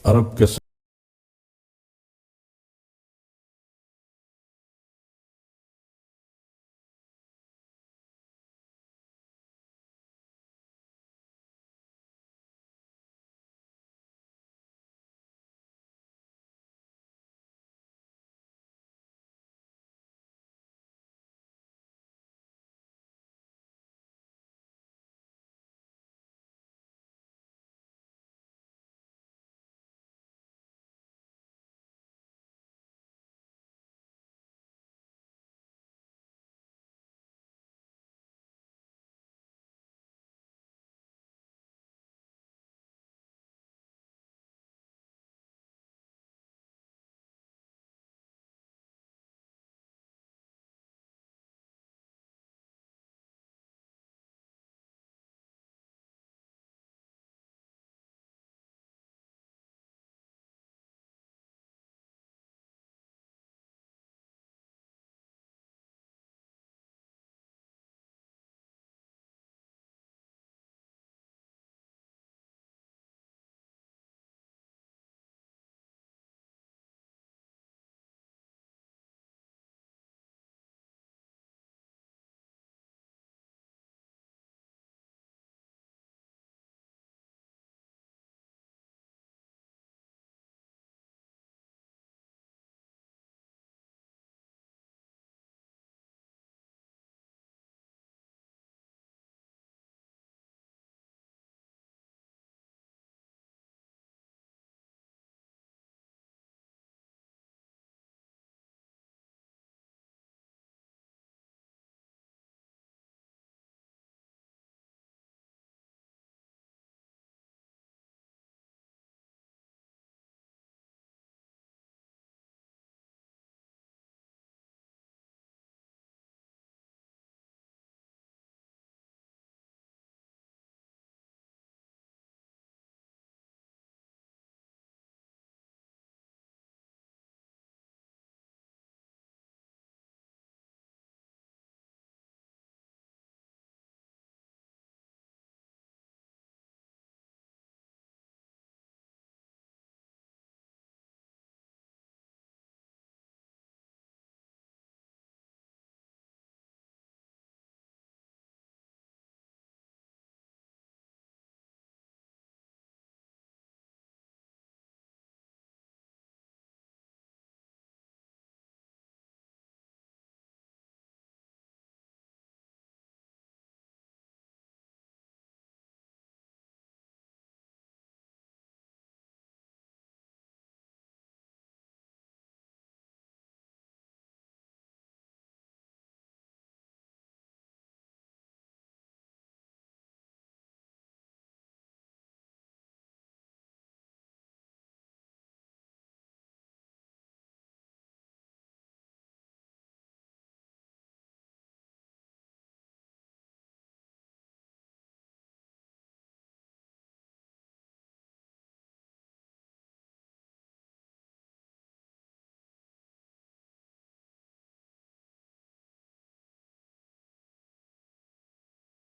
عرب کے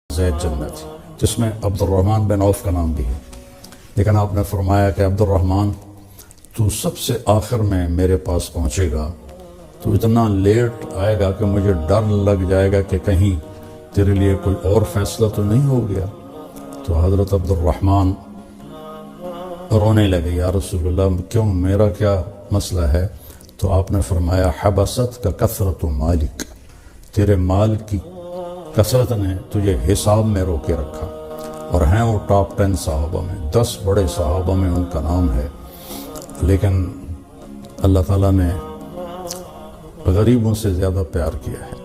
زید جنت جس میں عبد الرحمن بن عوف کا نام بھی ہے، لیکن آپ نے فرمایا کہ عبد الرحمن تو سب سے آخر میں میرے پاس پہنچے گا، تو اتنا لیٹ آئے گا کہ مجھے ڈر لگ جائے گا کہ کہیں تیرے لیے کوئی اور فیصلہ تو نہیں ہو گیا۔ تو حضرت عبد الرحمن رونے لگے، یا رسول اللہ کیوں، میرا کیا مسئلہ ہے؟ تو آپ نے فرمایا حبست کا کثرت مالک، تیرے مال کی کثرت نے تجھے حساب میں روکے رکھا۔ اور ہیں وہ ٹاپ 10 صحابہ میں، 10 بڑے صحابہ میں ان کا نام ہے، لیکن اللہ تعالیٰ نے غریبوں سے زیادہ پیار کیا ہے۔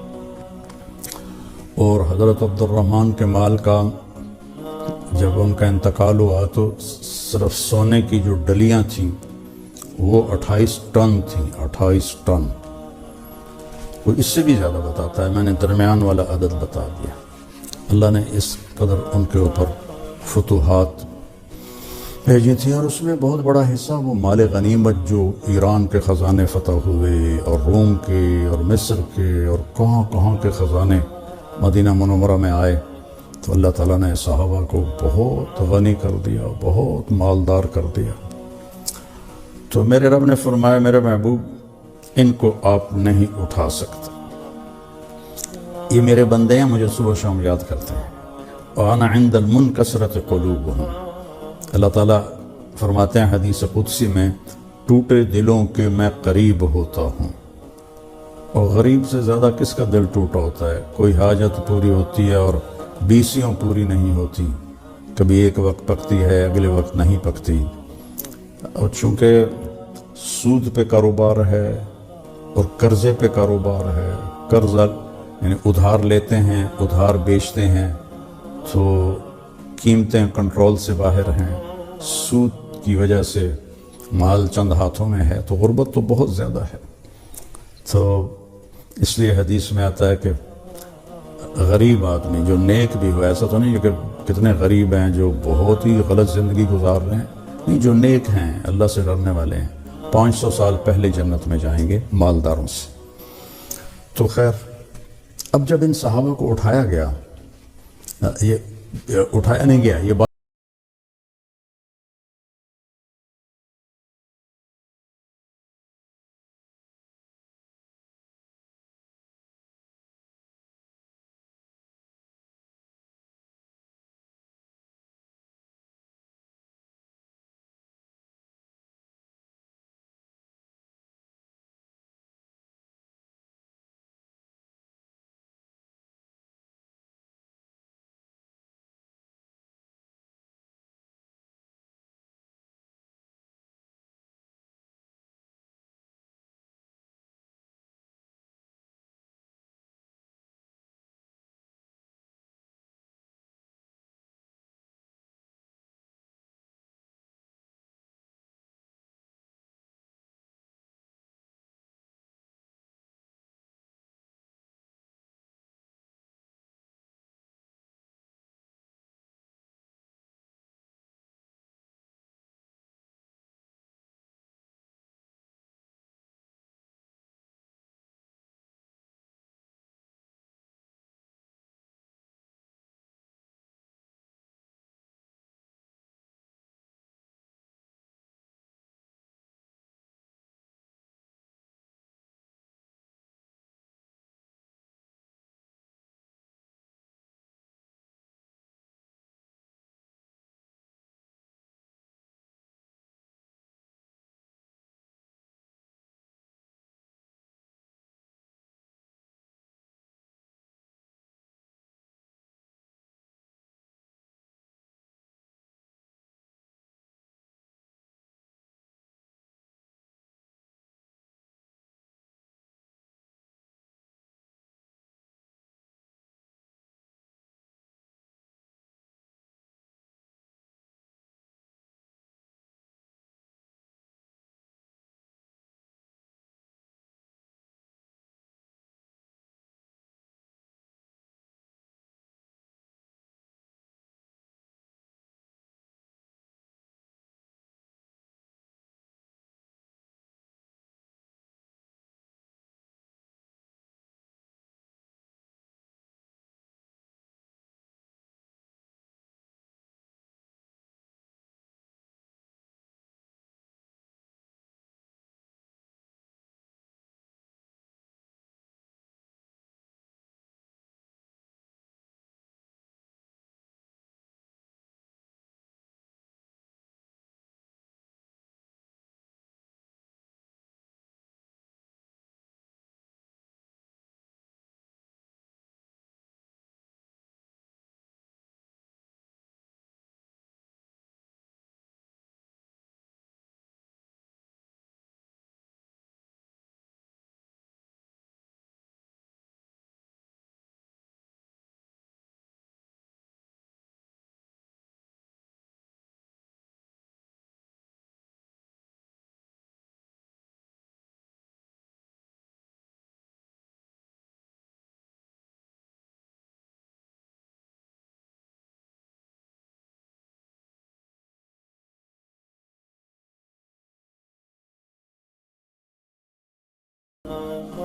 اور حضرت عبد الرحمن کے مال کا جب ان کا انتقال ہوا تو صرف سونے کی جو ڈلیاں تھیں وہ 28 ٹن تھیں، 28 ٹن۔ وہ اس سے بھی زیادہ بتاتا ہے، میں نے درمیان والا عدد بتا دیا۔ اللہ نے اس قدر ان کے اوپر فتوحات بھیجی تھی، اور اس میں بہت بڑا حصہ وہ مال غنیمت جو ایران کے خزانے فتح ہوئے اور روم کے اور مصر کے اور کہاں کہاں کے خزانے مدینہ منورہ میں آئے، تو اللہ تعالیٰ نے صحابہ کو بہت غنی کر دیا، بہت مالدار کر دیا۔ تو میرے رب نے فرمایا میرے محبوب ان کو آپ نہیں اٹھا سکتے، یہ میرے بندے ہیں، مجھے صبح شام یاد کرتے ہیں، وَأَنَا عِنْدَ الْمُنْكَسِرَةِ قُلُوبُهُمْ۔ اللہ تعالیٰ فرماتے ہیں حدیث قدسی میں، ٹوٹے دلوں کے میں قریب ہوتا ہوں۔ اور غریب سے زیادہ کس کا دل ٹوٹا ہوتا ہے؟ کوئی حاجت پوری ہوتی ہے اور بیسیوں پوری نہیں ہوتی، کبھی ایک وقت پکتی ہے اگلے وقت نہیں پکتی، اور چونکہ سود پہ کاروبار ہے اور قرضے پہ کاروبار ہے، قرضہ یعنی ادھار لیتے ہیں ادھار بیچتے ہیں، تو قیمتیں کنٹرول سے باہر ہیں، سود کی وجہ سے مال چند ہاتھوں میں ہے، تو غربت تو بہت زیادہ ہے۔ تو اس لیے حدیث میں آتا ہے کہ غریب آدمی جو نیک بھی ہو، ایسا تو نہیں ہے کہ کتنے غریب ہیں جو بہت ہی غلط زندگی گزار رہے ہیں، نہیں، جو نیک ہیں اللہ سے ڈرنے والے ہیں 500 سال پہلے جنت میں جائیں گے مالداروں سے۔ تو خیر، اب جب ان صحابہ کو اٹھایا گیا، یہ اٹھایا نہیں گیا، یہ بات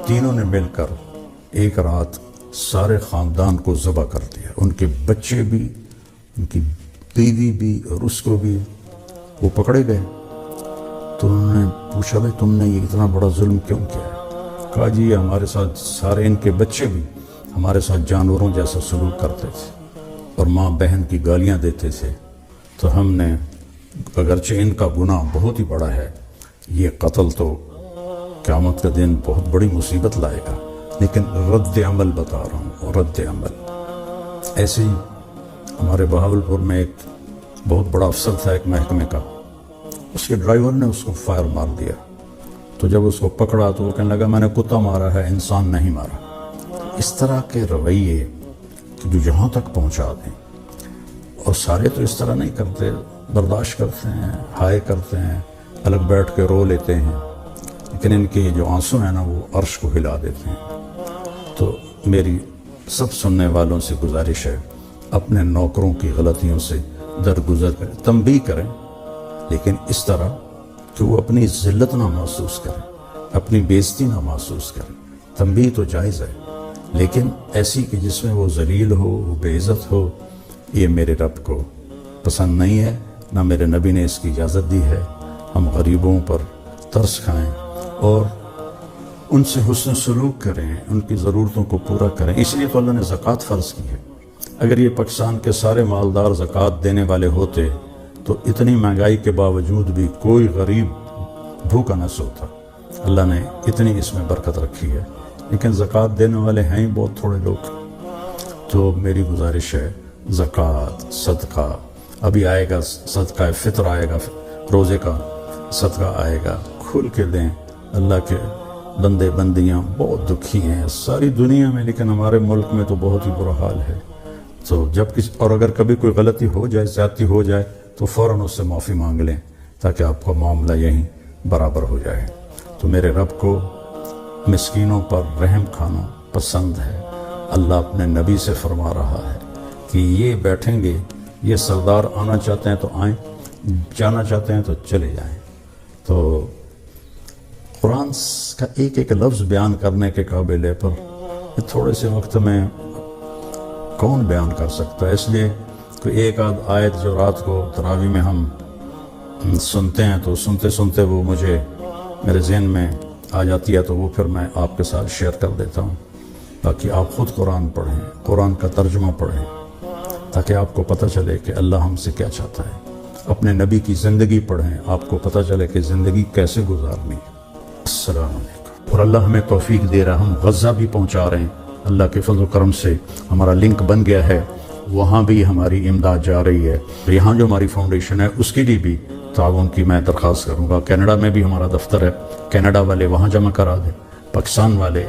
تینوں نے مل کر ایک رات سارے خاندان کو ذبح کر دیا، ان کے بچے بھی، ان کی بیوی بھی، اور اس کو بھی وہ پکڑے گئے۔ تو انہوں نے پوچھا بھائی تم نے یہ اتنا بڑا ظلم کیوں کیا ہے؟ کہا جی یہ ہمارے ساتھ سارے ان کے بچے بھی ہمارے ساتھ جانوروں جیسا سلوک کرتے تھے اور ماں بہن کی گالیاں دیتے تھے، تو ہم نے اگرچہ ان کا گناہ بہت ہی بڑا ہے، یہ قتل تو قیامت کا دن بہت بڑی مصیبت لائے گا، لیکن رد عمل بتا رہا ہوں، رد عمل۔ ایسے ہی ہمارے بہاولپور میں ایک بہت بڑا افسر تھا ایک محکمے کا، اس کے ڈرائیور نے اس کو فائر مار دیا، تو جب اس کو پکڑا تو وہ کہنے لگا میں نے کتا مارا ہے، انسان نہیں مارا۔ اس طرح کے رویے کہ جو یہاں تک پہنچا دیں، اور سارے تو اس طرح نہیں کرتے، برداشت کرتے ہیں، ہائے کرتے ہیں، الگ بیٹھ کے رو لیتے ہیں، لیکن ان کے جو آنسو ہیں نا وہ عرش کو ہلا دیتے ہیں۔ تو میری سب سننے والوں سے گزارش ہے، اپنے نوکروں کی غلطیوں سے درگزر کریں، تنبیہ کریں، لیکن اس طرح کہ وہ اپنی ذلت نہ محسوس کریں، اپنی بے عزتی نہ محسوس کریں۔ تنبیہ تو جائز ہے، لیکن ایسی کہ جس میں وہ ذلیل ہو، وہ بے عزت ہو، یہ میرے رب کو پسند نہیں ہے، نہ میرے نبی نے اس کی اجازت دی ہے۔ ہم غریبوں پر ترس کھائیں اور ان سے حسن سلوک کریں، ان کی ضرورتوں کو پورا کریں۔ اس لیے تو اللہ نے زکوٰۃ فرض کی ہے۔ اگر یہ پاکستان کے سارے مالدار زکوٰۃ دینے والے ہوتے تو اتنی مہنگائی کے باوجود بھی کوئی غریب بھوکا نہ سوتا۔ اللہ نے اتنی اس میں برکت رکھی ہے، لیکن زکوٰۃ دینے والے ہیں ہی بہت تھوڑے لوگ۔ تو میری گزارش ہے، زکوٰۃ، صدقہ، ابھی آئے گا صدقہ فطر، آئے گا روزے کا صدقہ آئے گا، کھل کے دیں۔ اللہ کے بندے بندیاں بہت دکھی ہیں ساری دنیا میں، لیکن ہمارے ملک میں تو بہت ہی برا حال ہے۔ تو جب کسی اور اگر کبھی کوئی غلطی ہو جائے، زیادتی ہو جائے، تو فوراً اس سے معافی مانگ لیں تاکہ آپ کا معاملہ یہیں برابر ہو جائے۔ تو میرے رب کو مسکینوں پر رحم کھانا پسند ہے۔ اللہ اپنے نبی سے فرما رہا ہے کہ یہ بیٹھیں گے، یہ سردار آنا چاہتے ہیں تو آئیں، جانا چاہتے ہیں تو چلے جائیں۔ تو قرآن کا ایک ایک لفظ بیان کرنے کے قابل ہے، پر تھوڑے سے وقت میں کون بیان کر سکتا ہے؟ اس لیے کوئی ایک آدھ آیت جو رات کو تراویح میں ہم سنتے ہیں تو سنتے سنتے وہ مجھے میرے ذہن میں آ جاتی ہے، تو وہ پھر میں آپ کے ساتھ شیئر کر دیتا ہوں، تاکہ آپ خود قرآن پڑھیں، قرآن کا ترجمہ پڑھیں، تاکہ آپ کو پتہ چلے کہ اللہ ہم سے کیا چاہتا ہے۔ اپنے نبی کی زندگی پڑھیں، آپ کو پتہ چلے کہ زندگی کیسے گزارنی ہے۔ السلام علیکم۔ اور اللہ ہمیں توفیق دے رہا، ہم غزہ بھی پہنچا رہے ہیں، اللہ کے فضل و کرم سے ہمارا لنک بن گیا ہے، وہاں بھی ہماری امداد جا رہی ہے۔ یہاں جو ہماری فاؤنڈیشن ہے اس کے لیے بھی تعاون کی میں درخواست کروں گا۔ کینیڈا میں بھی ہمارا دفتر ہے، کینیڈا والے وہاں جمع کرا دیں، پاکستان والے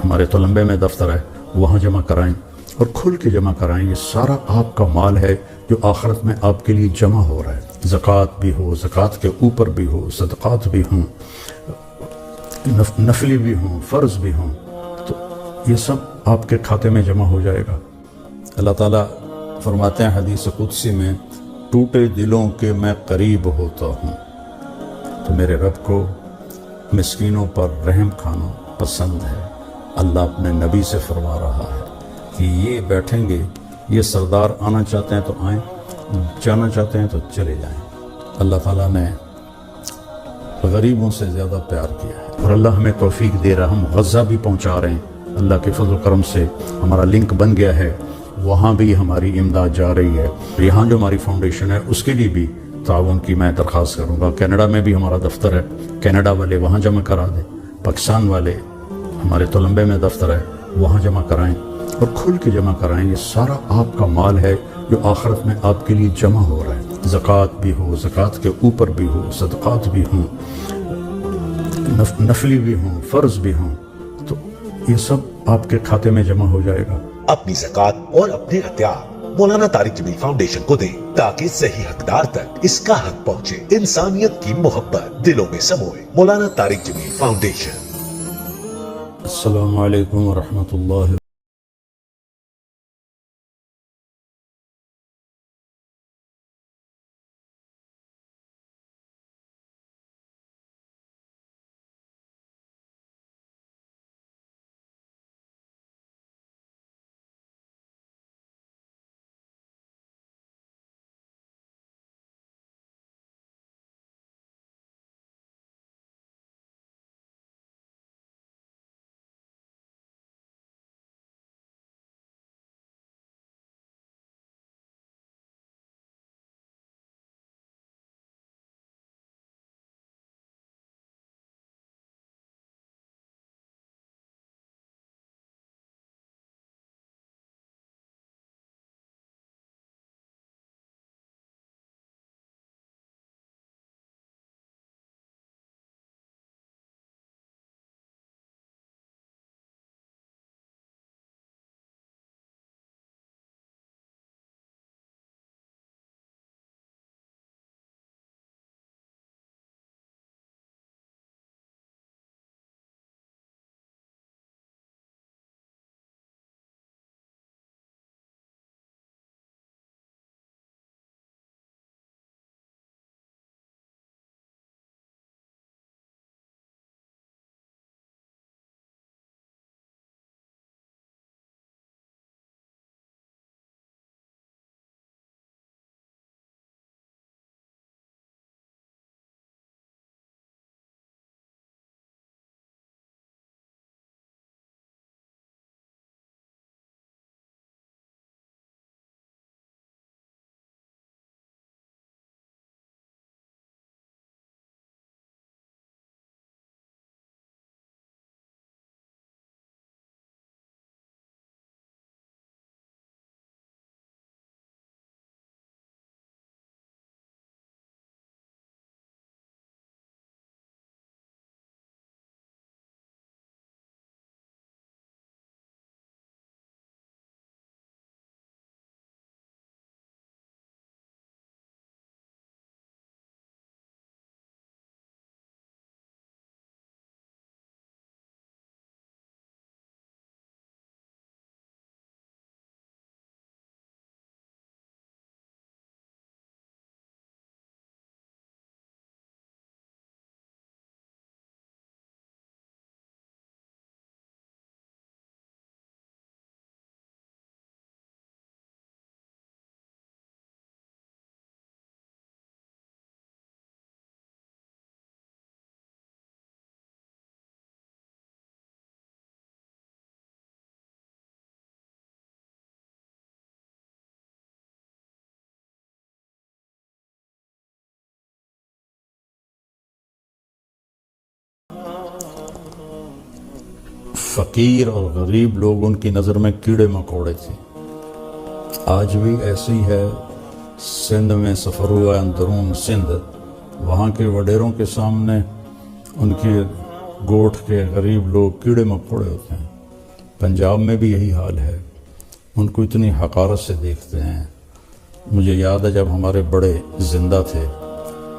ہمارے تولمبے میں دفتر ہے، وہاں جمع کرائیں اور کھل کے جمع کرائیں۔ یہ سارا آپ کا مال ہے جو آخرت میں آپ کے لیے جمع ہو رہا ہے۔ زکوٰۃ بھی ہو، زکوٰۃ کے اوپر بھی ہو، صدقات بھی ہوں، نفلی بھی ہوں، فرض بھی ہوں، تو یہ سب آپ کے کھاتے میں جمع ہو جائے گا۔ اللہ تعالیٰ فرماتے ہیں حدیث قدسی میں، ٹوٹے دلوں کے میں قریب ہوتا ہوں۔ تو میرے رب کو مسکینوں پر رحم کھانا پسند ہے۔ اللہ اپنے نبی سے فرما رہا ہے کہ یہ بیٹھیں گے، یہ سردار آنا چاہتے ہیں تو آئیں، جانا چاہتے ہیں تو چلے جائیں۔ اللہ تعالیٰ نے غریبوں سے زیادہ پیار کیا ہے، اور اللہ ہمیں توفیق دے رہا، ہم غزہ بھی پہنچا رہے ہیں۔ اللہ کے فضل و کرم سے ہمارا لنک بن گیا ہے، وہاں بھی ہماری امداد جا رہی ہے۔ یہاں جو ہماری فاؤنڈیشن ہے اس کے لیے بھی تعاون کی میں درخواست کروں گا۔ کینیڈا میں بھی ہمارا دفتر ہے، کینیڈا والے وہاں جمع کرا دیں، پاکستان والے ہمارے تولمبے میں دفتر ہے، وہاں جمع کرائیں اور کھل کے جمع کرائیں۔ یہ سارا آپ کا مال ہے جو آخرت میں آپ کے لیے جمع ہو رہا ہے۔ زکوٰۃ بھی ہو، زکوٰۃ کے اوپر بھی ہو، صدقات بھی ہوں، نفلی بھی ہوں، فرض بھی ہوں، تو یہ سب آپ کے کھاتے میں جمع ہو جائے گا۔ اپنی زکوٰۃ اور اپنے ہتھیار مولانا طارق جمیل فاؤنڈیشن کو دیں تاکہ صحیح حقدار تک اس کا حق پہنچے، انسانیت کی محبت دلوں میں سموئے۔ مولانا طارق جمیل فاؤنڈیشن۔ السلام علیکم ورحمۃ اللہ فقیر اور غریب لوگ ان کی نظر میں کیڑے مکوڑے تھے. آج بھی ایسے ہی ہے. سندھ میں سفر ہوا ہے، اندرون سندھ، وہاں کے وڈیروں کے سامنے ان کے گوٹھ کے غریب لوگ کیڑے مکوڑے ہوتے ہیں. پنجاب میں بھی یہی حال ہے، ان کو اتنی حقارت سے دیکھتے ہیں. مجھے یاد ہے جب ہمارے بڑے زندہ تھے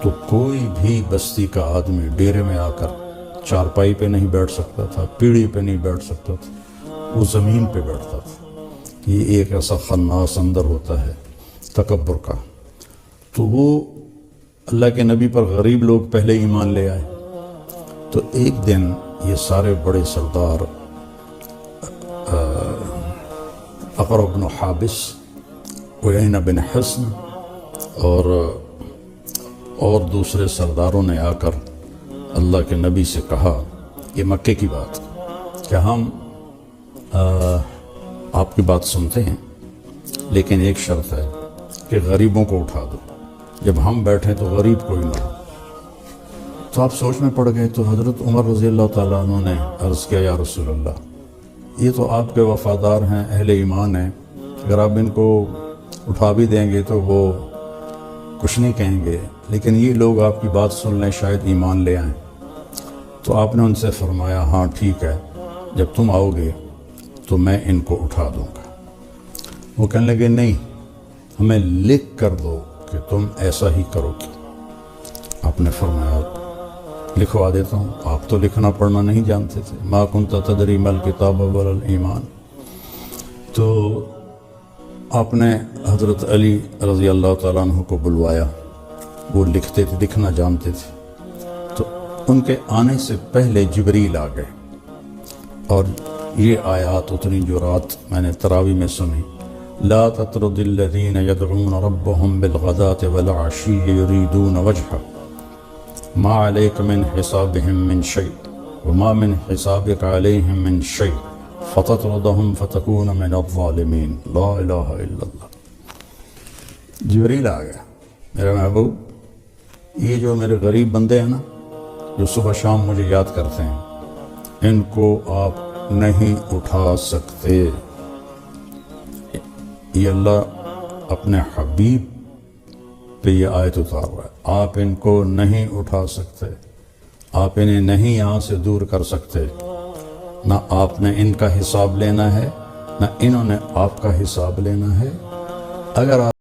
تو کوئی بھی بستی کا آدمی ڈیرے میں آ کر چارپائی پہ نہیں بیٹھ سکتا تھا، پیڑھی پہ نہیں بیٹھ سکتا تھا، وہ زمین پہ بیٹھتا تھا. یہ ایک ایسا خناس اندر ہوتا ہے تکبر کا. تو وہ اللہ کے نبی پر غریب لوگ پہلے ایمان لے آئے. تو ایک دن یہ سارے بڑے سردار اقرع بن حابس، عیینہ بن حصن اور دوسرے سرداروں نے آ کر اللہ کے نبی سے کہا، یہ مکے کی بات، کہ ہم آپ کی بات سنتے ہیں لیکن ایک شرط ہے کہ غریبوں کو اٹھا دو، جب ہم بیٹھیں تو غریب کوئی نہ ہو. تو آپ سوچ میں پڑ گئے. تو حضرت عمر رضی اللہ تعالیٰ عنہ نے عرض کیا، یا رسول اللہ، یہ تو آپ کے وفادار ہیں، اہل ایمان ہیں، اگر آپ ان کو اٹھا بھی دیں گے تو وہ کچھ نہیں کہیں گے، لیکن یہ لوگ آپ کی بات سن لیں شاید ایمان لے آئیں. تو آپ نے ان سے فرمایا، ہاں ٹھیک ہے، جب تم آؤ گے تو میں ان کو اٹھا دوں گا. وہ کہنے لگے، نہیں، ہمیں لکھ کر دو کہ تم ایسا ہی کرو گے. آپ نے فرمایا، لکھوا دیتا ہوں. آپ تو لکھنا پڑھنا نہیں جانتے تھے. ما کنت تدری ما الکتاب ولا الایمان. تو آپ نے حضرت علی رضی اللہ تعالیٰ عنہ کو بلوایا. وہ لکھتے تھے، لکھنا جانتے تھے. تو ان کے آنے سے پہلے جبریل آ گئے اور یہ آیات اتنی جو رات میں نے تراویح میں سنی، لا تطرد الذین یدعون ربهم بالغداة والعشی یریدون وجهه ما علیک من حسابهم من شیء وما من حسابک علیہم من شیء فتطردهم فتکون من الظالمین. لا الہ الا اللہ. جبریل آ گیا، میرے محبوب، یہ جو میرے غریب بندے ہیں نا، جو صبح شام مجھے یاد کرتے ہیں، ان کو آپ نہیں اٹھا سکتے. یہ اللہ اپنے حبیب پہ یہ آیت اتار رہا ہے. آپ ان کو نہیں اٹھا سکتے، آپ انہیں نہیں یہاں سے دور کر سکتے. نہ آپ نے ان کا حساب لینا ہے، نہ انہوں نے آپ کا حساب لینا ہے. اگر آپ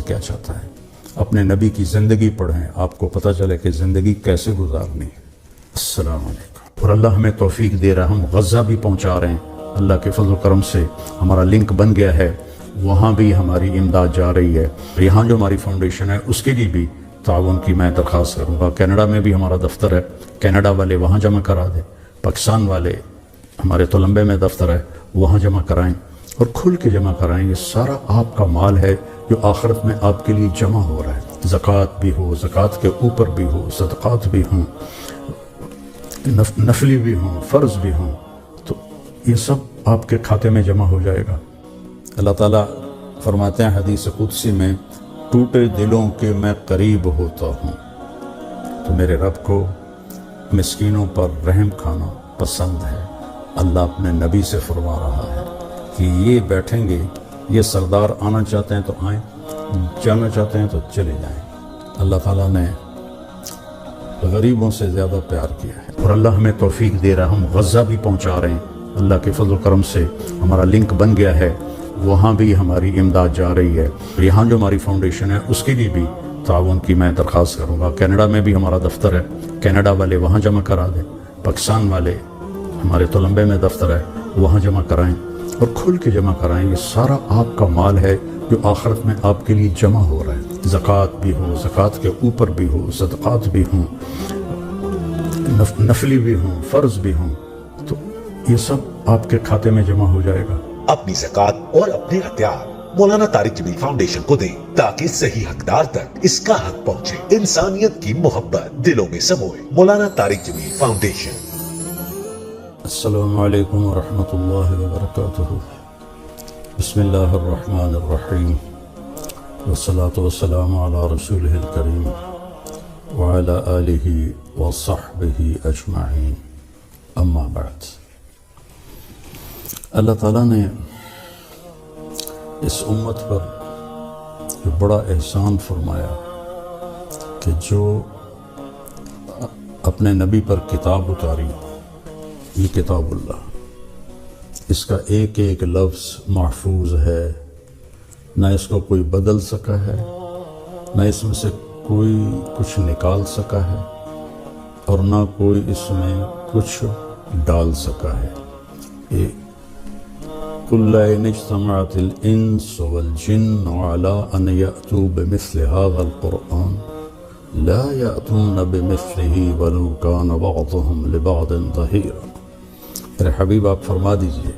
کیا چاہتا ہے. اپنے نبی کی زندگی پڑھیں، آپ کو پتہ چلے کہ زندگی کیسے گزارنی ہے. السلام علیکم. اور اللہ ہمیں توفیق دے رہا، ہم غزہ بھی پہنچا رہے ہیں. اللہ کے فضل و کرم سے ہمارا لنک بن گیا ہے، وہاں بھی ہماری امداد جا رہی ہے. یہاں جو ہماری فاؤنڈیشن ہے اس کے لیے بھی تعاون کی میں درخواست کروں گا. کینیڈا میں بھی ہمارا دفتر ہے، کینیڈا والے وہاں جمع کرا دیں. پاکستان والے ہمارے تولمبے میں دفتر ہے، وہاں جمع کرائیں اور کھل کے جمع کرائیں. یہ سارا آپ کا مال ہے جو آخرت میں آپ کے لیے جمع ہو رہا ہے. زکوٰۃ بھی ہو، زکوٰۃ کے اوپر بھی ہو، صدقات بھی ہوں، نفلی بھی ہوں، فرض بھی ہوں، تو یہ سب آپ کے کھاتے میں جمع ہو جائے گا. اللہ تعالیٰ فرماتے ہیں حدیث قدسی میں، ٹوٹے دلوں کے میں قریب ہوتا ہوں. تو میرے رب کو مسکینوں پر رحم کھانا پسند ہے. اللہ اپنے نبی سے فرما رہا ہے کہ یہ بیٹھیں گے، یہ سردار آنا چاہتے ہیں تو آئیں، جانا چاہتے ہیں تو چلے جائیں. اللہ تعالیٰ نے غریبوں سے زیادہ پیار کیا ہے اور اللہ ہمیں توفیق دے رہا، ہم غزہ بھی پہنچا رہے ہیں. اللہ کے فضل و کرم سے ہمارا لنک بن گیا ہے، وہاں بھی ہماری امداد جا رہی ہے. یہاں جو ہماری فاؤنڈیشن ہے اس کے لیے بھی تعاون کی میں درخواست کروں گا. کینیڈا میں بھی ہمارا دفتر ہے، کینیڈا والے وہاں جمع کرا دیں. پاکستان والے ہمارے تولمبے میں دفتر ہے، وہاں جمع کرائیں اور کھل کے جمع کرائیں. یہ سارا آپ کا مال ہے جو آخرت میں آپ کے لیے جمع ہو رہا ہے. زکوٰۃ بھی ہو، زکوٰۃ کے اوپر بھی ہو، صدقات بھی ہوں، نفلی بھی ہوں، فرض بھی ہوں، تو یہ سب آپ کے کھاتے میں جمع ہو جائے گا. اپنی زکوٰۃ اور اپنے ہتھیار مولانا طارق جمیل فاؤنڈیشن کو دیں تاکہ صحیح حقدار تک اس کا حق پہنچے. انسانیت کی محبت دلوں میں سموئے. مولانا طارق جمیل فاؤنڈیشن. السلام علیکم ورحمۃ اللہ وبرکاتہ. بسم اللہ الرحمن الرحیم، والصلاة والسلام علی رسولہ الکریم وعلی آلہ وصحبہ اجمعین. اما بعد، اللہ تعالیٰ نے اس امت پر جو بڑا احسان فرمایا کہ جو اپنے نبی پر کتاب اتاری، یہ کتاب اللہ، اس کا ایک ایک لفظ محفوظ ہے، نہ اس کو کوئی بدل سکا ہے، نہ اس میں سے کوئی کچھ نکال سکا ہے، اور نہ کوئی اس میں کچھ ڈال سکا ہے. یہ قُلْ لَئِنِ اجْتَمَعَتِ الْإِنسُ وَالْجِنُّ عَلَىٰ أَنْ يَأْتُوا بِمِثْلِ هَٰذَا الْقُرْآنِ لَا يَأْتُونَ بِمِثْلِهِ وَلَوْ كَانَ بَعْضُهُمْ لِبَعْضٍ ظَهِيرًا. میرے حبیب آپ فرما دیجئے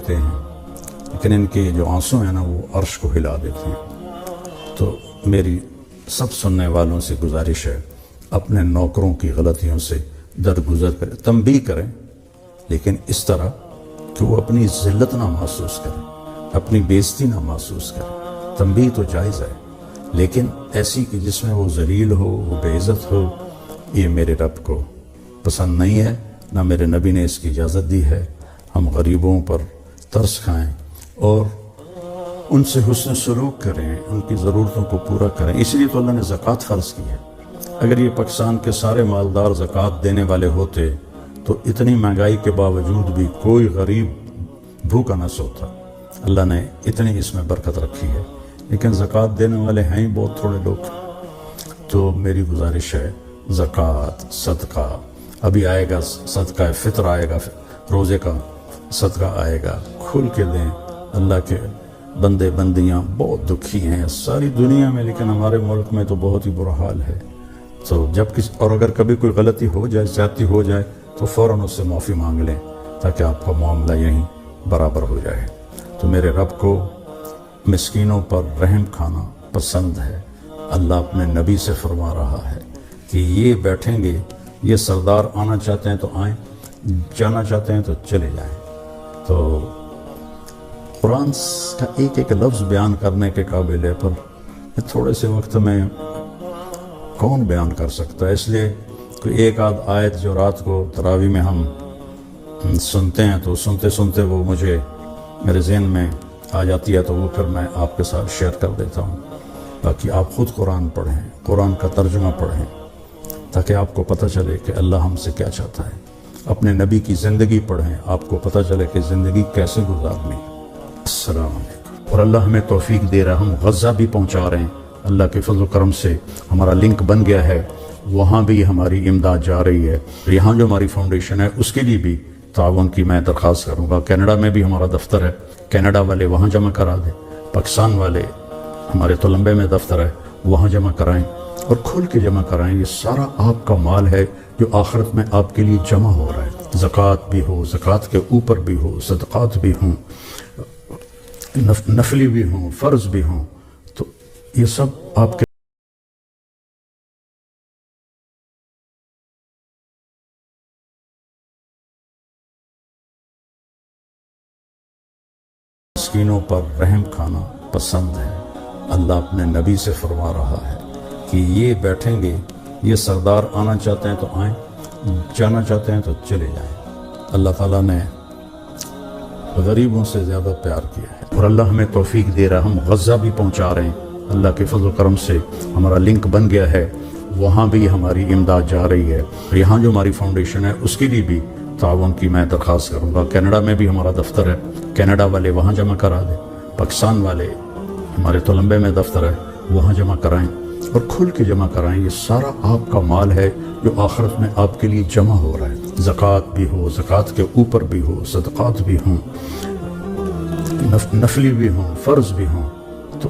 دیتے ہیں لیکن ان کے جو آنسو ہیں نا وہ عرش کو ہلا دیتے ہیں۔ تو میری سب سننے والوں سے گزارش ہے اپنے نوکروں کی غلطیوں سے درگزر کریں، تنبیہ کریں، لیکن اس طرح کہ وہ اپنی ذلت نہ محسوس کریں، اپنی بےزتی نہ محسوس کریں۔ تنبیہ تو جائز ہے لیکن ایسی کہ جس میں وہ ذلیل ہو، وہ بے عزت ہو، یہ میرے رب کو پسند نہیں ہے، نہ میرے نبی نے اس کی اجازت دی ہے۔ ہم غریبوں پر ترس کھائیں اور ان سے حسن سلوک کریں، ان کی ضرورتوں کو پورا کریں۔ اس لیے تو اللہ نے زکوٰۃ فرض کی ہے۔ اگر یہ پاکستان کے سارے مالدار زکوٰۃ دینے والے ہوتے تو اتنی مہنگائی کے باوجود بھی کوئی غریب بھوکا نہ سوتا۔ اللہ نے اتنی اس میں برکت رکھی ہے، لیکن زکوٰۃ دینے والے ہیں ہی بہت تھوڑے لوگ۔ تو میری گزارش ہے زکوٰۃ، صدقہ، ابھی آئے گا صدقہ فطر، آئے گا روزے کا صدقہ آئے گا، کھل کے دیں۔ اللہ کے بندے بندیاں بہت دکھی ہیں ساری دنیا میں، لیکن ہمارے ملک میں تو بہت ہی برا حال ہے۔ تو جب اور اگر کبھی کوئی غلطی ہو جائے، زیادتی ہو جائے، تو فوراً اس سے معافی مانگ لیں تاکہ آپ کا معاملہ یہیں برابر ہو جائے۔ تو میرے رب کو مسکینوں پر رحم کھانا پسند ہے۔ اللہ اپنے نبی سے فرما رہا ہے کہ یہ بیٹھیں گے، یہ سردار آنا چاہتے ہیں تو آئیں، جانا چاہتے ہیں تو چلے جائیں۔ تو قرآن کا ایک ایک لفظ بیان کرنے کے قابل ہے، پر تھوڑے سے وقت میں کون بیان کر سکتا ہے؟ اس لیے کوئی ایک آدھ آیت جو رات کو تراویح میں ہم سنتے ہیں تو سنتے سنتے وہ مجھے میرے ذہن میں آ جاتی ہے، تو وہ پھر میں آپ کے ساتھ شیئر کر دیتا ہوں، تاکہ آپ خود قرآن پڑھیں، قرآن کا ترجمہ پڑھیں، تاکہ آپ کو پتہ چلے کہ اللہ ہم سے کیا چاہتا ہے۔ اپنے نبی کی زندگی پڑھیں، آپ کو پتہ چلے کہ زندگی کیسے گزارنی۔ السلام علیکم۔ اور اللہ ہمیں توفیق دے رہا، ہم غزہ بھی پہنچا رہے ہیں، اللہ کے فضل و کرم سے ہمارا لنک بن گیا ہے، وہاں بھی ہماری امداد جا رہی ہے۔ یہاں جو ہماری فاؤنڈیشن ہے اس کے لیے بھی تعاون کی میں درخواست کروں گا۔ کینیڈا میں بھی ہمارا دفتر ہے، کینیڈا والے وہاں جمع کرا دیں، پاکستان والے ہمارے تولمبے میں دفتر ہے وہاں جمع کرائیں، اور کھل کے جمع کرائیں۔ یہ سارا آپ کا مال ہے جو آخرت میں آپ کے لیے جمع ہو رہا ہے۔ زکوٰۃ بھی ہو، زکوٰۃ کے اوپر بھی ہو، صدقات بھی ہوں، نفلی بھی ہوں، فرض بھی ہوں، تو یہ سب آپ کے مسکینوں پر رحم کھانا پسند ہے۔ اللہ اپنے نبی سے فرما رہا ہے کہ یہ بیٹھیں گے، یہ سردار آنا چاہتے ہیں تو آئیں، جانا چاہتے ہیں تو چلے جائیں۔ اللہ تعالیٰ نے غریبوں سے زیادہ پیار کیا ہے، اور اللہ ہمیں توفیق دے رہا، ہم غزہ بھی پہنچا رہے ہیں۔ اللہ کے فضل و کرم سے ہمارا لنک بن گیا ہے، وہاں بھی ہماری امداد جا رہی ہے۔ یہاں جو ہماری فاؤنڈیشن ہے اس کے لیے بھی تعاون کی میں درخواست کروں گا۔ کینیڈا میں بھی ہمارا دفتر ہے، کینیڈا والے وہاں جمع کرا دیں، پاکستان والے ہمارے تولمبے میں دفتر ہے وہاں جمع کرائیں، اور کھل کے جمع کرائیں۔ یہ سارا آپ کا مال ہے جو آخرت میں آپ کے لیے جمع ہو رہا ہے۔ زکوٰۃ بھی ہو، زکوٰۃ کے اوپر بھی ہو، صدقات بھی ہوں، نفلی بھی ہوں، فرض بھی ہوں، تو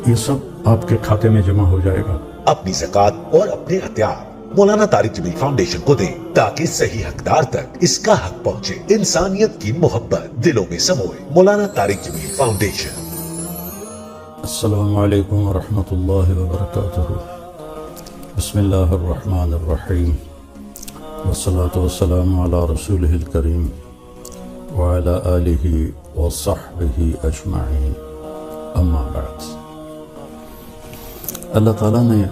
یہ سب آپ کے کھاتے میں جمع ہو جائے گا۔ اپنی زکوٰۃ اور اپنے ہتھیار مولانا طارق جمیل فاؤنڈیشن کو دیں تاکہ صحیح حقدار تک اس کا حق پہنچے۔ انسانیت کی محبت دلوں میں سموئے۔ مولانا طارق جمیل فاؤنڈیشن۔ السلام علیکم ورحمۃ اللہ وبرکاتہ۔ بسم اللہ الرحمن الرحیم، والصلاة والسلام علی رسولہ الکریم وعلی آلہ وصحبہ اجمعین، اما بعد۔ اللہ تعالیٰ نے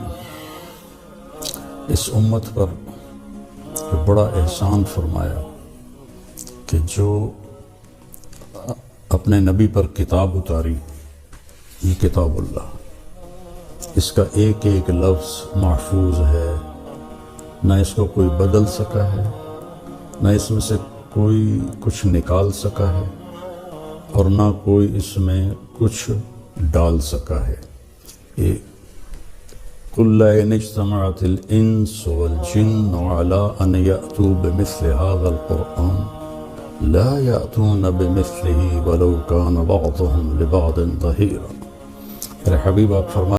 اس امت پر ایک بڑا احسان فرمایا کہ جو اپنے نبی پر کتاب اتاری، یہ کتاب اللہ، اس کا ایک ایک لفظ محفوظ ہے، نہ اس کو کوئی بدل سکا ہے، نہ اس میں سے کوئی کچھ نکال سکا ہے، اور نہ کوئی اس میں کچھ ڈال سکا ہے۔ یہ قُلْ لَئِنِ اجْتَمَعَتِ الْإِنسُ وَالْجِنُّ عَلَىٰ أَنْ يَأْتُوا بِمِثْلِ هَٰذَا الْقُرْآنِ لَا يَأْتُونَ بِمِثْلِهِ وَلَوْ كَانَ بَعْضُهُمْ لِبَعْضٍ ظَهِيرًا۔ میرے حبیب آپ فرمائیں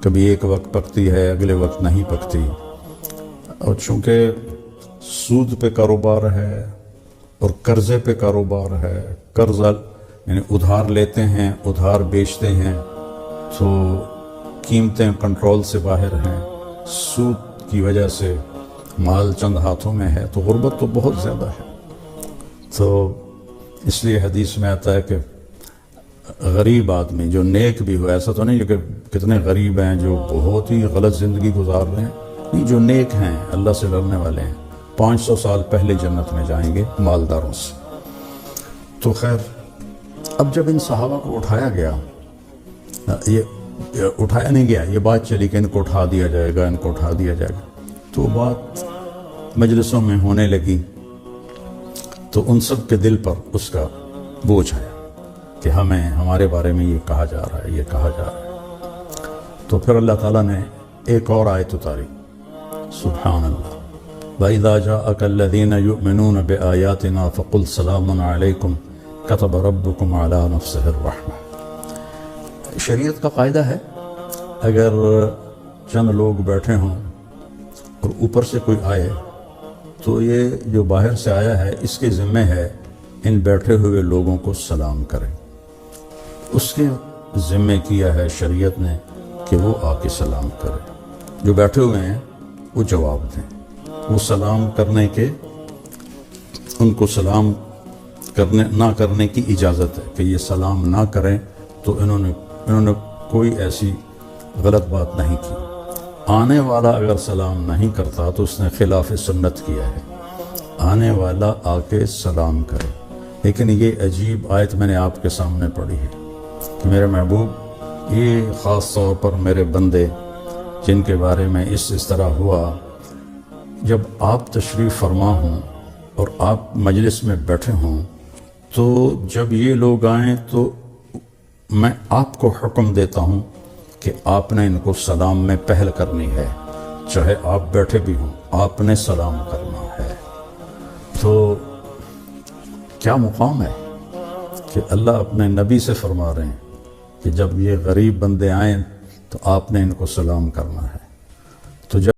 کبھی ایک وقت پکتی ہے، اگلے وقت نہیں پکتی، اور چونکہ سود پہ کاروبار ہے اور قرضے پہ کاروبار ہے، قرضہ یعنی ادھار لیتے ہیں، ادھار بیچتے ہیں، تو قیمتیں کنٹرول سے باہر ہیں، سود کی وجہ سے مال چند ہاتھوں میں ہے، تو غربت تو بہت زیادہ ہے۔ تو اس لیے حدیث میں آتا ہے کہ غریب آدمی جو نیک بھی ہو، ایسا تو نہیں کہ کتنے غریب ہیں جو بہت ہی غلط زندگی گزار رہے ہیں، نہیں، جو نیک ہیں، اللہ سے ڈرنے والے ہیں، 500 سال پہلے جنت میں جائیں گے مالداروں سے۔ تو خیر، اب جب ان صحابہ کو اٹھایا گیا، یہ اٹھایا نہیں گیا، یہ بات چلی کہ ان کو اٹھا دیا جائے گا، ان کو اٹھا دیا جائے گا، تو بات مجلسوں میں ہونے لگی، تو ان سب کے دل پر اس کا بوجھ آیا کہ ہمارے بارے میں یہ کہا جا رہا ہے، یہ کہا جا رہا ہے۔ تو پھر اللہ تعالیٰ نے ایک اور آیت اتاری، سبحان اللہ، وَإِذَا جَاءَكَ الَّذِينَ يُؤْمِنُونَ بِآيَاتِنَا فَقُلْ سَلَامٌ عَلَيْكُمْ كَتَبَ رَبُّكُمْ عَلَى نَفْسِهِ الرَّحْمَةِ۔ شریعت کا قاعدہ ہے، اگر چند لوگ بیٹھے ہوں اور اوپر سے کوئی آئے، تو یہ جو باہر سے آیا ہے اس کے ذمہ ہے ان بیٹھے ہوئے لوگوں کو سلام کریں، اس کے ذمہ کیا ہے شریعت نے کہ وہ آ کے سلام کرے، جو بیٹھے ہوئے ہیں وہ جواب دیں، وہ سلام کرنے کے، ان کو سلام نہ کرنے کی اجازت ہے کہ یہ سلام نہ کریں، تو انہوں نے کوئی ایسی غلط بات نہیں کی۔ آنے والا اگر سلام نہیں کرتا تو اس نے خلاف سنت کیا ہے، آنے والا آ کے سلام کرے۔ لیکن یہ عجیب آیت میں نے آپ کے سامنے پڑھی ہے کہ میرے محبوب، یہ خاص طور پر میرے بندے جن کے بارے میں اس طرح ہوا، جب آپ تشریف فرما ہوں اور آپ مجلس میں بیٹھے ہوں، تو جب یہ لوگ آئیں تو میں آپ کو حکم دیتا ہوں کہ آپ نے ان کو سلام میں پہل کرنی ہے، چاہے آپ بیٹھے بھی ہوں، آپ نے سلام کرنا ہے۔ تو کیا مقام ہے کہ اللہ اپنے نبی سے فرما رہے ہیں کہ جب یہ غریب بندے آئیں تو آپ نے ان کو سلام کرنا ہے۔ تو جب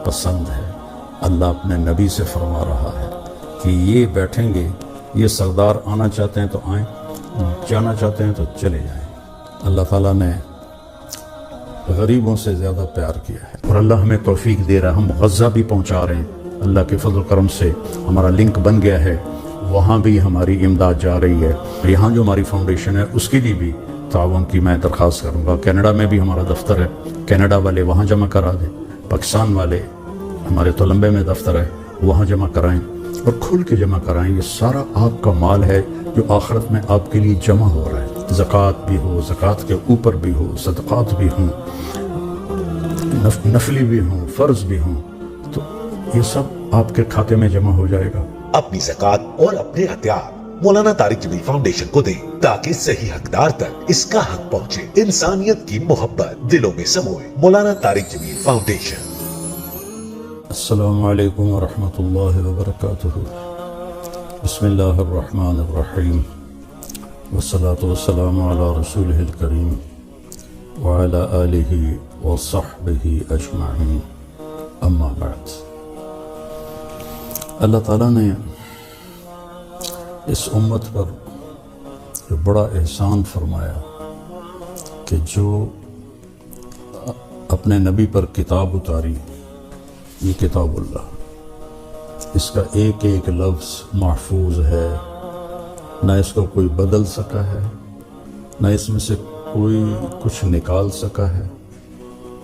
پسند ہے۔ اللہ اپنے نبی سے فرما رہا ہے کہ یہ بیٹھیں گے، یہ سردار آنا چاہتے ہیں تو آئیں، جانا چاہتے ہیں تو چلے جائیں۔ اللہ تعالیٰ نے غریبوں سے زیادہ پیار کیا ہے، اور اللہ ہمیں توفیق دے رہا ہے۔ ہم غزہ بھی پہنچا رہے ہیں، اللہ کے فضل و کرم سے ہمارا لنک بن گیا ہے، وہاں بھی ہماری امداد جا رہی ہے۔ یہاں جو ہماری فاؤنڈیشن ہے اس کے لیے بھی تعاون کی میں درخواست کروں گا۔ کینیڈا میں بھی ہمارا دفتر ہے، کینیڈا والے وہاں جمع کرا دیں، پاکستان والے ہمارے تولمبے میں دفتر ہے وہاں جمع کرائیں، اور کھل کے جمع کرائیں۔ یہ سارا آپ کا مال ہے جو آخرت میں آپ کے لیے جمع ہو رہا ہے، زکوٰۃ بھی ہو، زکوٰۃ کے اوپر بھی ہو، صدقات بھی ہوں، نفلی بھی ہوں، فرض بھی ہوں، تو یہ سب آپ کے کھاتے میں جمع ہو جائے گا۔ اپنی زکوٰۃ اور اپنے ہتھیار مولانا طارق جمیل فاؤنڈیشن کو دیں تاکہ صحیح حقدار تک اس کا حق پہنچے۔ انسانیت کی محبت دلوں میں سموئے۔ مولانا طارق جمیل فاؤنڈیشن۔ السلام علیکم ورحمۃ اللہ وبرکاتہ۔ بسم اللہ الرحمن الرحیم، والصلاة والسلام علی رسولہ الکریم وعلی آلہ وصحبہ اجمعین، اما بعد۔ اللہ تعالیٰ نے اس امت پر جو بڑا احسان فرمایا کہ جو اپنے نبی پر کتاب اتاری، یہ کتاب اللہ، اس کا ایک ایک لفظ محفوظ ہے، نہ اس کو کوئی بدل سکا ہے، نہ اس میں سے کوئی کچھ نکال سکا ہے،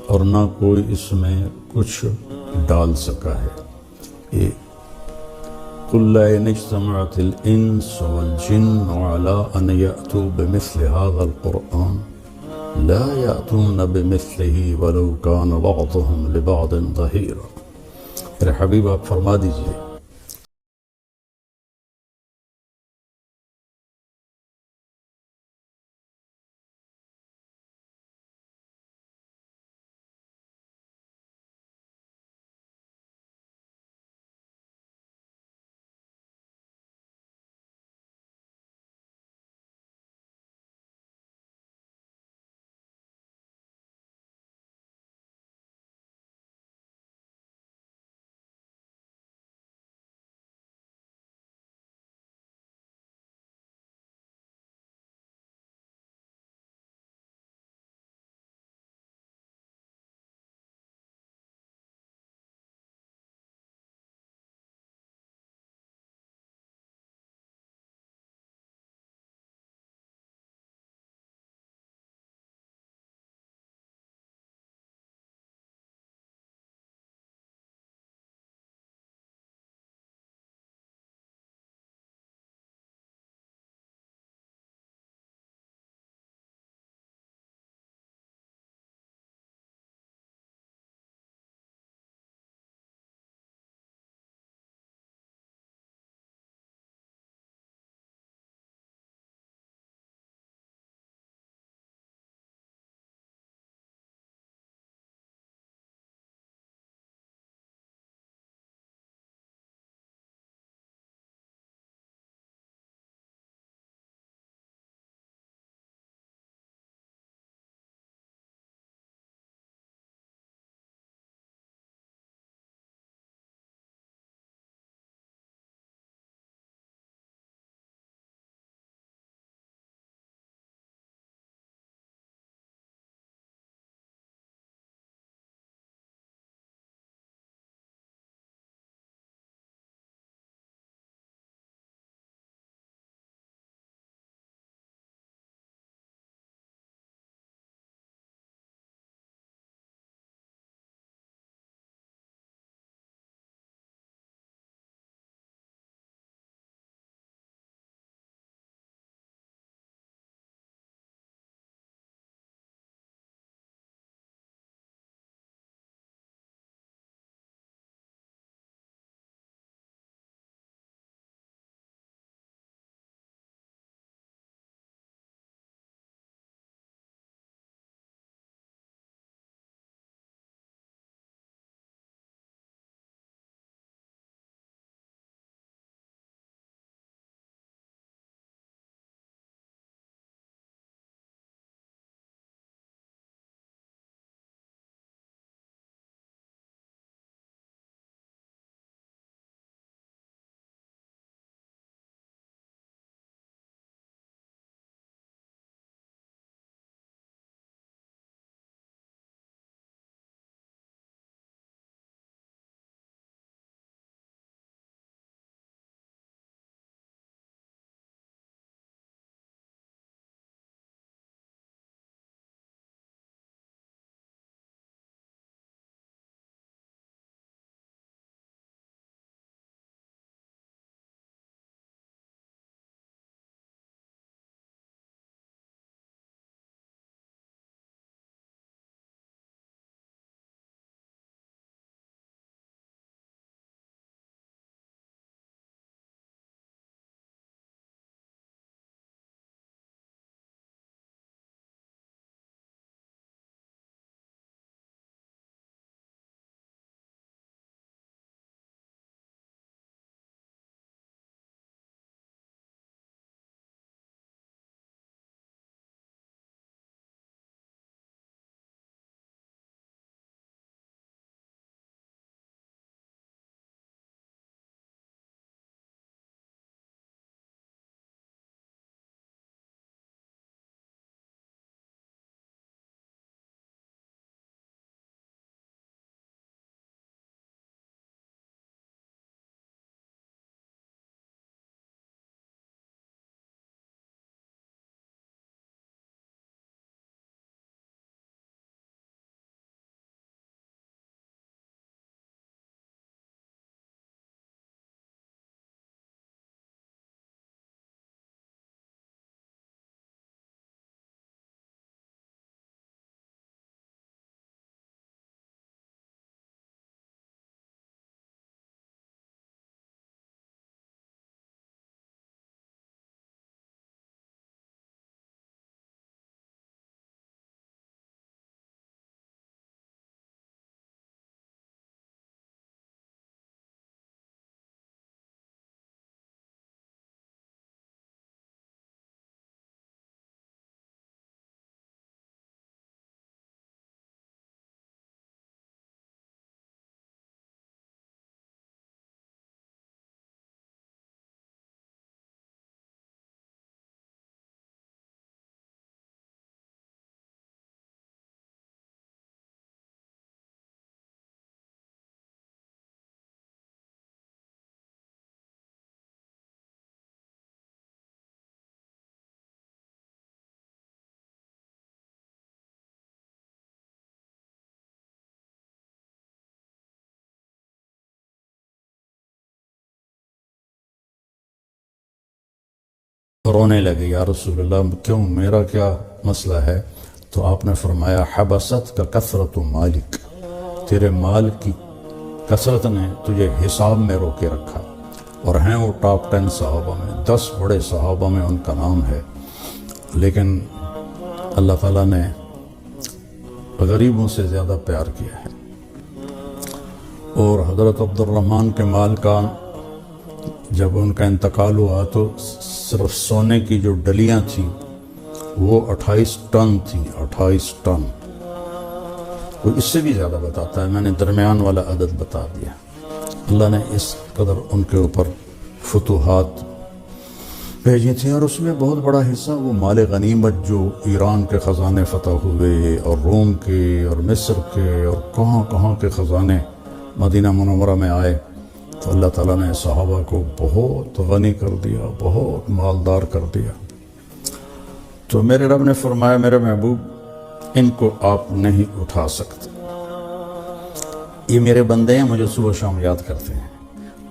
اور نہ کوئی اس میں کچھ ڈال سکا ہے۔ یہ قل إن اجتمعت الإنس والجن على أن يأتوا بمثل هذا القرآن لا يأتون بمثله ولو كان بعضهم لبعض ظهيرا۔ میرے حبیب آپ فرما دیجئے رونے لگے، یا رسول اللہ کیوں، میرا کیا مسئلہ ہے؟ تو آپ نے فرمایا حبست کا کثرت مالک، تیرے مال کی کثرت نے تجھے حساب میں روکے رکھا۔ اور ہیں وہ ٹاپ 10 صحابہ میں، 10 بڑے صحابہ میں ان کا نام ہے، لیکن اللہ تعالیٰ نے غریبوں سے زیادہ پیار کیا ہے۔ اور حضرت عبد الرحمن کے مال کا جب ان کا انتقال ہوا تو صرف سونے کی جو ڈلیاں تھیں وہ 28 ٹن تھیں، 28 ٹن۔ وہ اس سے بھی زیادہ بتاتا ہے، میں نے درمیان والا عدد بتا دیا۔ اللہ نے اس قدر ان کے اوپر فتوحات بھیجی تھیں، اور اس میں بہت بڑا حصہ وہ مال غنیمت جو ایران کے خزانے فتح ہوئے، اور روم کے اور مصر کے اور کہاں کہاں کے خزانے مدینہ منورہ میں آئے، تو اللہ تعالیٰ نے صحابہ کو بہت غنی کر دیا، بہت مالدار کر دیا۔ تو میرے رب نے فرمایا میرے محبوب ان کو آپ نہیں اٹھا سکتے، یہ میرے بندے ہیں، مجھے صبح شام یاد کرتے ہیں۔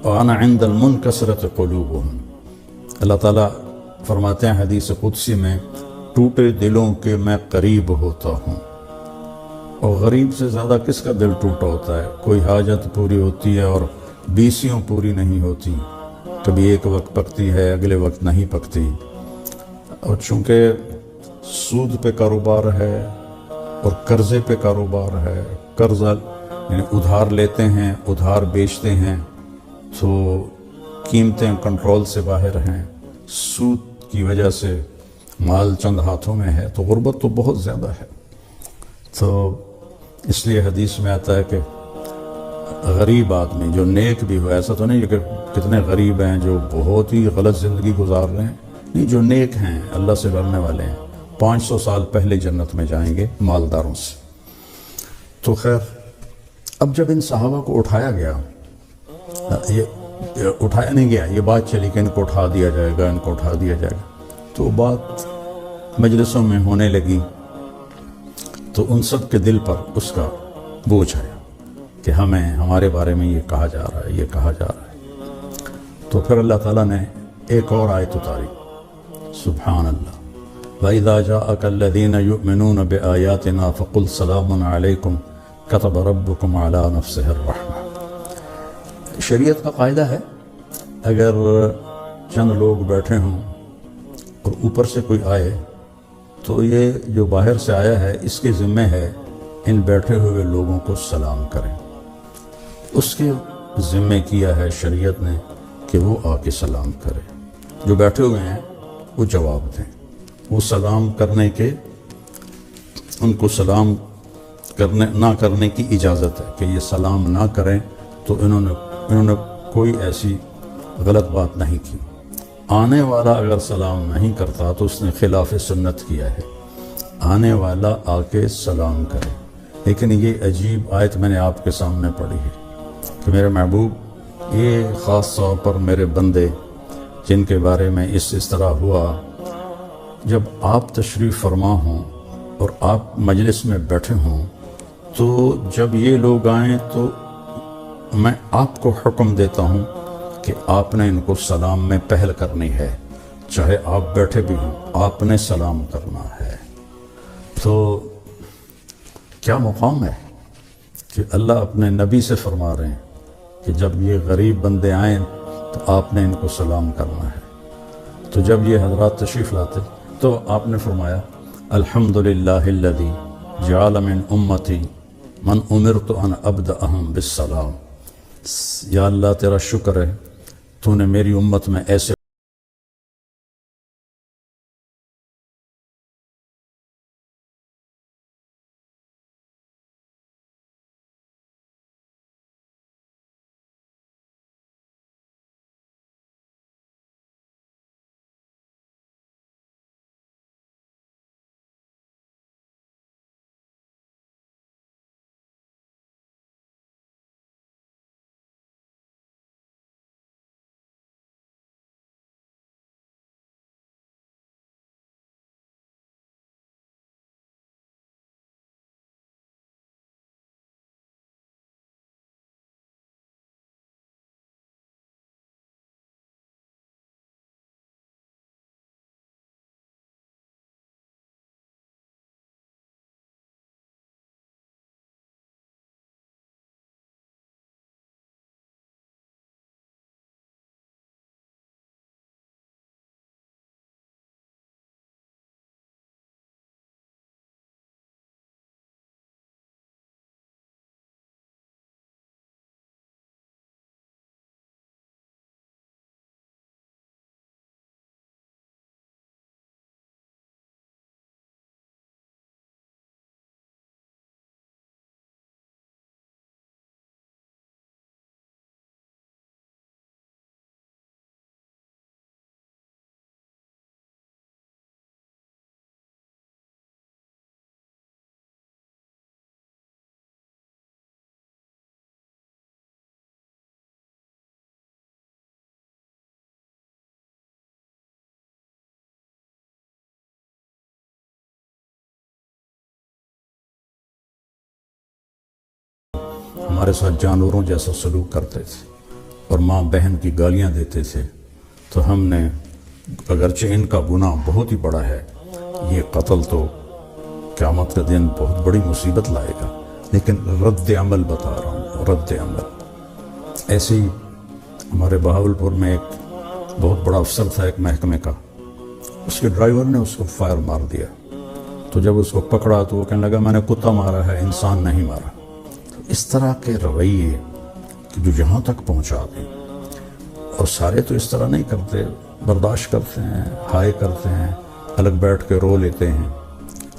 وَأَنَا عِنْدَ الْمُنْكَسِرَةِ قُلُوبُهُمْ، اللہ تعالیٰ فرماتے ہیں حدیث قدسی میں، ٹوٹے دلوں کے میں قریب ہوتا ہوں۔ اور غریب سے زیادہ کس کا دل ٹوٹا ہوتا ہے؟ کوئی حاجت پوری ہوتی ہے اور 20 پوری نہیں ہوتی، کبھی ایک وقت پکتی ہے، اگلے وقت نہیں پکتی۔ اور چونکہ سود پہ کاروبار ہے اور قرضے پہ کاروبار ہے، قرضہ یعنی ادھار لیتے ہیں، ادھار بیچتے ہیں، تو قیمتیں کنٹرول سے باہر ہیں، سود کی وجہ سے مال چند ہاتھوں میں ہے، تو غربت تو بہت زیادہ ہے۔ تو اس لیے حدیث میں آتا ہے کہ غریب آدمی جو نیک بھی ہو، ایسا تو نہیں کہ کتنے غریب ہیں جو بہت ہی غلط زندگی گزار رہے ہیں، نہیں، جو نیک ہیں، اللہ سے ڈرنے والے ہیں، 500 سال پہلے جنت میں جائیں گے مالداروں سے۔ تو خیر، اب جب ان صحابہ کو اٹھایا گیا، یہ اٹھایا نہیں گیا، یہ بات چلی کہ ان کو اٹھا دیا جائے گا، ان کو اٹھا دیا جائے گا، تو بات مجلسوں میں ہونے لگی، تو ان سب کے دل پر اس کا بوجھ آیا کہ ہمارے بارے میں یہ کہا جا رہا ہے، یہ کہا جا رہا ہے۔ تو پھر اللہ تعالیٰ نے ایک اور آیت اتاری، سبحان اللہ، وَإِذَا جَاءَكَ الَّذِينَ يُؤْمِنُونَ بِآيَاتِنَا فَقُلْ سَلَامٌ عَلَيْكُمْ كَتَبَ رَبُّكُمْ عَلَى نَفْسِهِ الرَّحْمَةِ۔ شریعت کا قاعدہ ہے، اگر چند لوگ بیٹھے ہوں اور اوپر سے کوئی آئے تو یہ جو باہر سے آیا ہے اس کے ذمہ ہے ان بیٹھے ہوئے لوگوں کو سلام کریں، اس کے ذمہ کیا ہے شریعت نے کہ وہ آ کے سلام کرے، جو بیٹھے ہوئے ہیں وہ جواب دیں، وہ سلام کرنے کے، ان کو سلام نہ کرنے کی اجازت ہے کہ یہ سلام نہ کریں، تو انہوں نے کوئی ایسی غلط بات نہیں کی۔ آنے والا اگر سلام نہیں کرتا تو اس نے خلاف سنت کیا ہے، آنے والا آ کے سلام کرے۔ لیکن یہ عجیب آیت میں نے آپ کے سامنے پڑھی ہے کہ میرے محبوب، یہ خاص طور پر میرے بندے جن کے بارے میں اس طرح ہوا، جب آپ تشریف فرما ہوں اور آپ مجلس میں بیٹھے ہوں، تو جب یہ لوگ آئیں تو میں آپ کو حکم دیتا ہوں کہ آپ نے ان کو سلام میں پہل کرنی ہے، چاہے آپ بیٹھے بھی ہوں، آپ نے سلام کرنا ہے۔ تو کیا مقام ہے کہ اللہ اپنے نبی سے فرما رہے ہیں کہ جب یہ غریب بندے آئیں تو آپ نے ان کو سلام کرنا ہے۔ تو جب یہ حضرات تشریف لاتے تو آپ نے فرمایا، الحمدللہ الذی جعل من امتی من امرت ان ابدأہم بالسلام، یا اللہ تیرا شکر ہے، تو نے میری امت میں ایسے ہمارے ساتھ جانوروں جیسا سلوک کرتے تھے اور ماں بہن کی گالیاں دیتے تھے، تو ہم نے اگرچہ ان کا گناہ بہت ہی بڑا ہے، یہ قتل تو قیامت کا دن بہت بڑی مصیبت لائے گا، لیکن رد عمل بتا رہا ہوں، رد عمل۔ ایسے ہی ہمارے بہاولپور میں ایک بہت بڑا افسر تھا ایک محکمے کا، اس کے ڈرائیور نے اس کو فائر مار دیا، تو جب اس کو پکڑا تو وہ کہنے لگا میں نے کتا مارا ہے، انسان نہیں مارا۔ تو اس طرح کے رویے کہ جو یہاں تک پہنچا دیں، اور سارے تو اس طرح نہیں کرتے، برداشت کرتے ہیں، ہائے کرتے ہیں، الگ بیٹھ کے رو لیتے ہیں،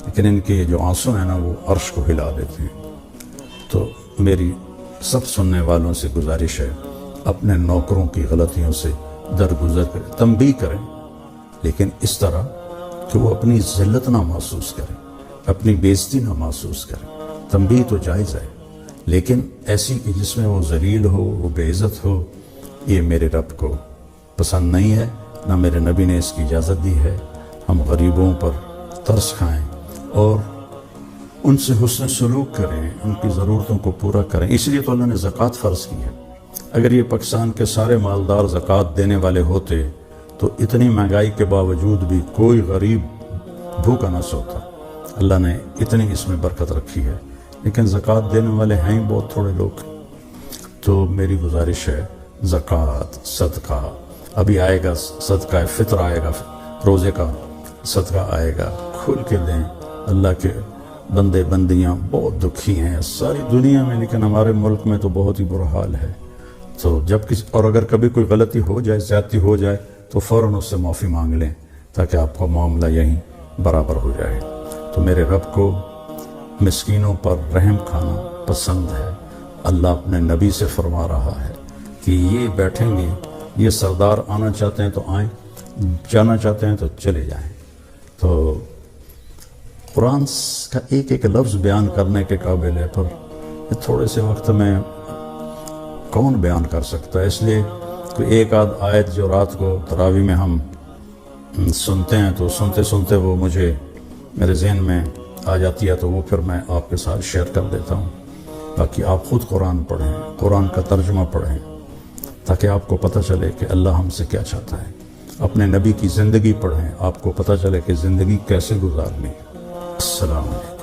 لیکن ان کے جو آنسو ہیں نا وہ عرش کو ہلا دیتے ہیں۔ تو میری سب سننے والوں سے گزارش ہے، اپنے نوکروں کی غلطیوں سے درگزر کریں، تنبیہ کریں، لیکن اس طرح کہ وہ اپنی ذلت نہ محسوس کریں، اپنی بے عزتی نہ محسوس کریں۔ تنبیہ تو جائز ہے، لیکن ایسی کہ جس میں وہ ذلیل ہو، وہ بے عزت ہو، یہ میرے رب کو پسند نہیں ہے، نہ میرے نبی نے اس کی اجازت دی ہے۔ ہم غریبوں پر ترس کھائیں اور ان سے حسن سلوک کریں، ان کی ضرورتوں کو پورا کریں۔ اس لیے تو اللہ نے زکوٰۃ فرض کی ہے۔ اگر یہ پاکستان کے سارے مالدار زکوٰۃ دینے والے ہوتے تو اتنی مہنگائی کے باوجود بھی کوئی غریب بھوکا نہ سوتا۔ اللہ نے اتنی اس میں برکت رکھی ہے، لیکن زکوٰۃ دینے والے ہیں بہت تھوڑے لوگ۔ تو میری گزارش ہے، زکوٰۃ، صدقہ، ابھی آئے گا صدقہ فطر، آئے گا روزے کا صدقہ آئے گا، کھل کے دیں۔ اللہ کے بندے بندیاں بہت دکھی ہیں ساری دنیا میں، لیکن ہمارے ملک میں تو بہت ہی برا حال ہے۔ تو جب اور اگر کبھی کوئی غلطی ہو جائے، زیادتی ہو جائے، تو فوراً اس سے معافی مانگ لیں تاکہ آپ کا معاملہ یہیں برابر ہو جائے۔ تو میرے رب کو مسکینوں پر رحم کھانا پسند ہے۔ اللہ اپنے نبی سے فرما رہا ہے کہ یہ بیٹھیں گے، یہ سردار آنا چاہتے ہیں تو آئیں، جانا چاہتے ہیں تو چلے جائیں۔ تو قرآن کا ایک ایک لفظ بیان کرنے کے قابل ہے، پر تھوڑے سے وقت میں کون بیان کر سکتا ہے؟ اس لیے کوئی ایک آدھ آیت جو رات کو تراویح میں ہم سنتے ہیں تو سنتے سنتے وہ مجھے میرے ذہن میں آ جاتی ہے، تو وہ پھر میں آپ کے ساتھ شیئر کر دیتا ہوں۔ باقی آپ خود قرآن پڑھیں، قرآن کا ترجمہ پڑھیں، تاکہ آپ کو پتہ چلے کہ اللہ ہم سے کیا چاہتا ہے۔ اپنے نبی کی زندگی پڑھیں، آپ کو پتہ چلے کہ زندگی کیسے گزارنی ہے۔ السلام علیکم۔